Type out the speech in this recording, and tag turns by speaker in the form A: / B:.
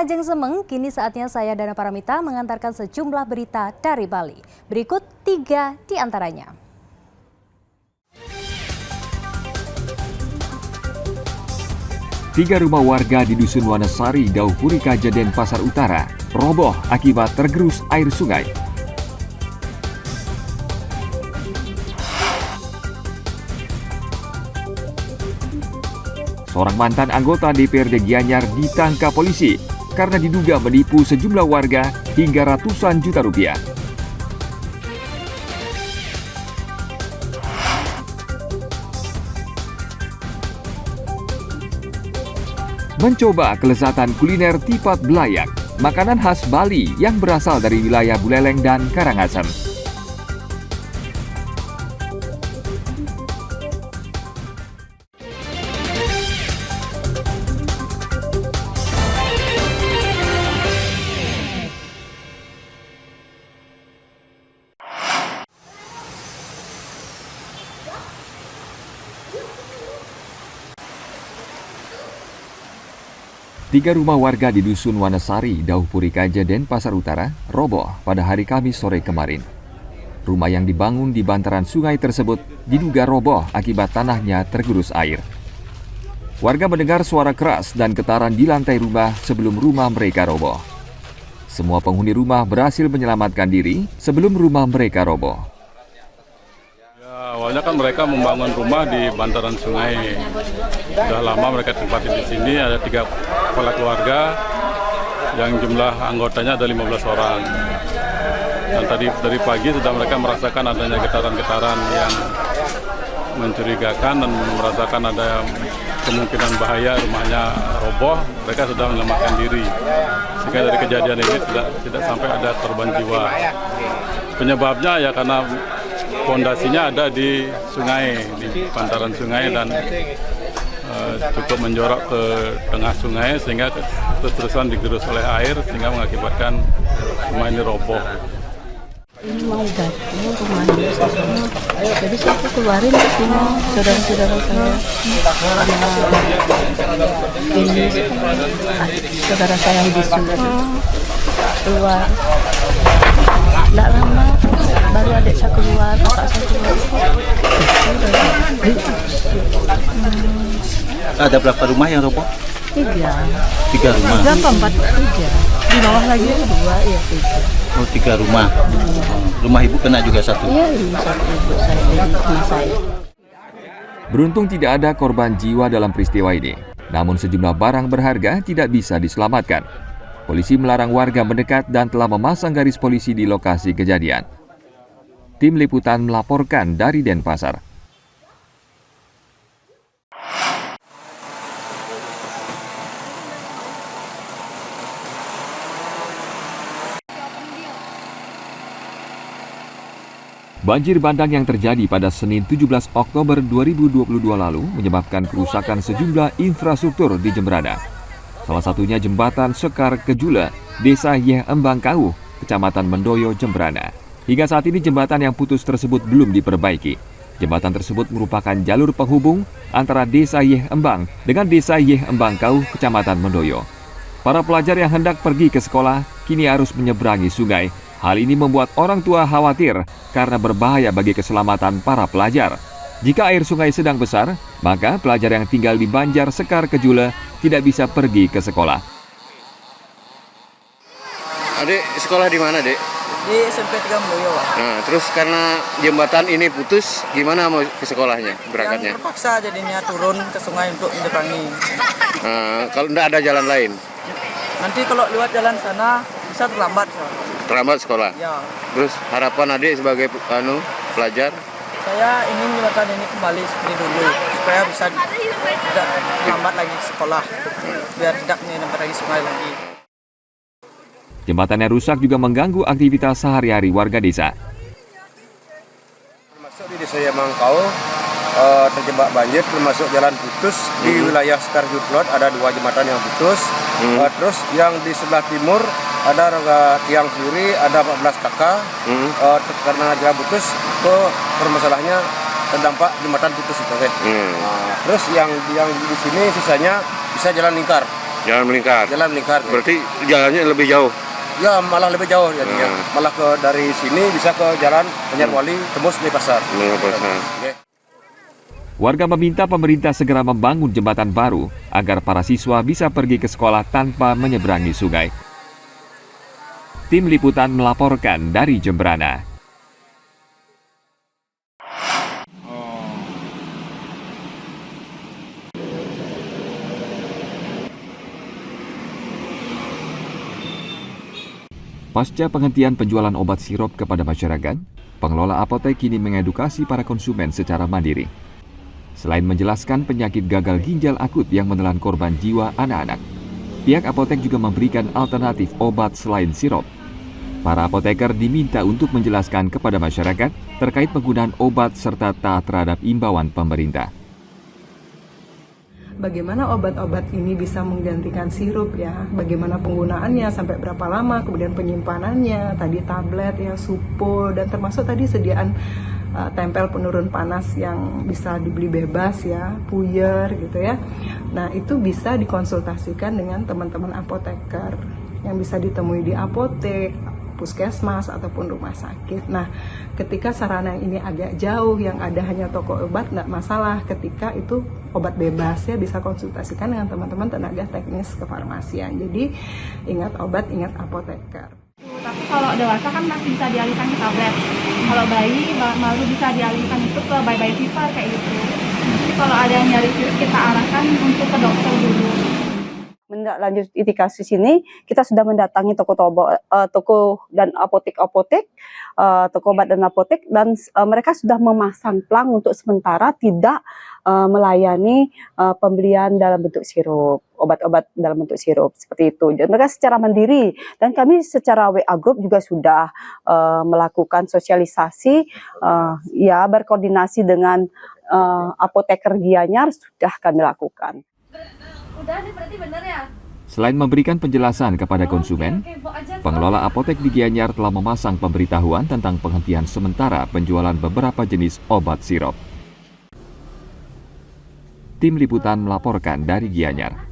A: Ajeng Semeng, kini saatnya saya Dana Paramita mengantarkan sejumlah berita dari Bali. Berikut 3 di antaranya.
B: Tiga rumah warga di Dusun Wanasari, Dauh Puri Kaja, Denpasar Utara roboh akibat tergerus air sungai. Seorang mantan anggota DPRD Gianyar ditangkap polisi karena diduga menipu sejumlah warga hingga ratusan juta rupiah. Mencoba kelezatan kuliner Tipat Belayak, makanan khas Bali yang berasal dari wilayah Buleleng dan Karangasem. Tiga rumah warga di Dusun Wanasari, Dauh Puri Kaja, Denpasar Utara roboh pada hari Kamis sore kemarin. Rumah yang dibangun di bantaran sungai tersebut diduga roboh akibat tanahnya tergerus air. Warga mendengar suara keras dan getaran di lantai rumah sebelum rumah mereka roboh. Semua penghuni rumah berhasil menyelamatkan diri sebelum rumah mereka roboh.
C: Awalnya kan mereka membangun rumah di bantaran sungai. Sudah lama mereka tempati di sini, ada 3 kepala keluarga yang jumlah anggotanya ada 15 orang. Dan tadi dari pagi sudah mereka merasakan adanya getaran-getaran yang mencurigakan dan merasakan ada kemungkinan bahaya rumahnya roboh. Mereka sudah menyelamatkan diri. Sehingga dari kejadian ini tidak sampai ada korban jiwa. Penyebabnya ya karena pondasinya ada di sungai, di bantaran sungai dan cukup menjorok ke tengah sungai sehingga terus-terusan digerus oleh air sehingga mengakibatkan rumah ini roboh.
D: Ini mau jatuh rumahnya, jadi saya keluarin ke sini saudara-saudara saya ini saudara saya yang disuruh keluar. Tidak lama baru adik saya keluar, kakak saya keluar.
E: Ada berapa rumah yang roboh?
D: 3
E: rumah.
D: 3 apa 4? 3. Di bawah lagi 2, ya 3.
E: Oh, 3 rumah. Rumah ibu kena juga 1?
D: Iya, ini 1 ibu saya, ini rumah saya.
B: Beruntung tidak ada korban jiwa dalam peristiwa ini, namun sejumlah barang berharga tidak bisa diselamatkan. Polisi melarang warga mendekat dan telah memasang garis polisi di lokasi kejadian. Tim Liputan melaporkan dari Denpasar. Banjir bandang yang terjadi pada Senin 17 Oktober 2022 lalu menyebabkan kerusakan sejumlah infrastruktur di Jemberana. Salah satunya jembatan Sekar Kejula, Desa Yeh Embang Kauh, Kecamatan Mendoyo, Jemberana. Hingga saat ini jembatan yang putus tersebut belum diperbaiki. Jembatan tersebut merupakan jalur penghubung antara Desa Yeh Embang dengan Desa Yeh Embang Kauh, Kecamatan Mendoyo. Para pelajar yang hendak pergi ke sekolah kini harus menyeberangi sungai. Hal ini membuat orang tua khawatir karena berbahaya bagi keselamatan para pelajar. Jika air sungai sedang besar, maka pelajar yang tinggal di Banjar Sekar Kejula tidak bisa pergi ke sekolah.
F: Adik sekolah di mana, Dek?
G: Di SMP 3 Mendoyo, Pak.
F: Nah, terus karena jembatan ini putus, gimana mau ke sekolahnya berangkatnya?
G: Yang terpaksa jadinya turun ke sungai untuk menyeberangi.
F: Kalau tidak ada jalan lain,
G: Nanti kalau lewat jalan sana bisa terlambat.
F: terlambat sekolah.
G: Ya,
F: Terus harapan adik sebagai pelajar?
G: saya ingin jembatan ini kembali seperti dulu supaya bisa tidak terlambat lagi sekolah, biar tidak menyeberangi sungai lagi.
B: Jembatan yang rusak juga mengganggu aktivitas sehari-hari warga desa.
H: Termasuk di desa Yemangkau terjebak banjir, termasuk jalan putus di wilayah Sekar Jutlot ada 2 jembatan yang putus. Terus yang di sebelah timur ada tiang kiri ada 14 kakak. Karena jalan putus itu permasalahannya terdampak jembatan putus itu. Terus yang di sini sisanya bisa jalan lingkar.
F: Jalan melingkar.
H: Jalan melingkar.
F: Berarti jalannya lebih jauh.
H: Ya malah lebih jauh jadinya. Malah dari sini bisa ke jalan Banjarwali tembus di pasar. Oke.
B: Warga meminta pemerintah segera membangun jembatan baru agar para siswa bisa pergi ke sekolah tanpa menyeberangi sungai. Tim Liputan melaporkan dari Jemberana. Pasca penghentian penjualan obat sirup kepada masyarakat, pengelola apotek kini mengedukasi para konsumen secara mandiri. Selain menjelaskan penyakit gagal ginjal akut yang menelan korban jiwa anak-anak, pihak apotek juga memberikan alternatif obat selain sirup. Para apoteker diminta untuk menjelaskan kepada masyarakat terkait penggunaan obat serta taat terhadap imbauan pemerintah.
I: Bagaimana obat-obat ini bisa menggantikan sirup ya, bagaimana penggunaannya, sampai berapa lama, kemudian penyimpanannya, tadi tablet ya, supul, dan termasuk tadi sediaan tempel penurun panas yang bisa dibeli bebas ya, puyer gitu ya. Nah itu bisa dikonsultasikan dengan teman-teman apoteker yang bisa ditemui di apotek, puskesmas ataupun rumah sakit. Nah, ketika sarana ini agak jauh, yang ada hanya toko obat, nggak masalah. Ketika itu obat bebas ya, bisa konsultasikan dengan teman-teman tenaga teknis kefarmasian. Jadi ingat obat, ingat apoteker.
J: Tapi kalau dewasa kan masih bisa dialihkan ke tablet. Kalau bayi baru bisa dialihkan itu ke bayi fever kayak gitu. Jadi kalau ada yang nyari virus kita arahkan untuk ke dokter dulu.
D: Menindaklanjuti kasus ini, kita sudah mendatangi toko dan apotek-apotek, toko obat dan apotek, dan mereka sudah memasang plang untuk sementara tidak melayani pembelian dalam bentuk sirup, obat-obat dalam bentuk sirup, seperti itu. Jadi mereka secara mandiri, dan kami secara WA Group juga sudah melakukan sosialisasi, ya berkoordinasi dengan apoteker Gianyar, sudah kami lakukan.
B: Selain memberikan penjelasan kepada konsumen, pengelola apotek di Gianyar telah memasang pemberitahuan tentang penghentian sementara penjualan beberapa jenis obat sirup. Tim Liputan melaporkan dari Gianyar.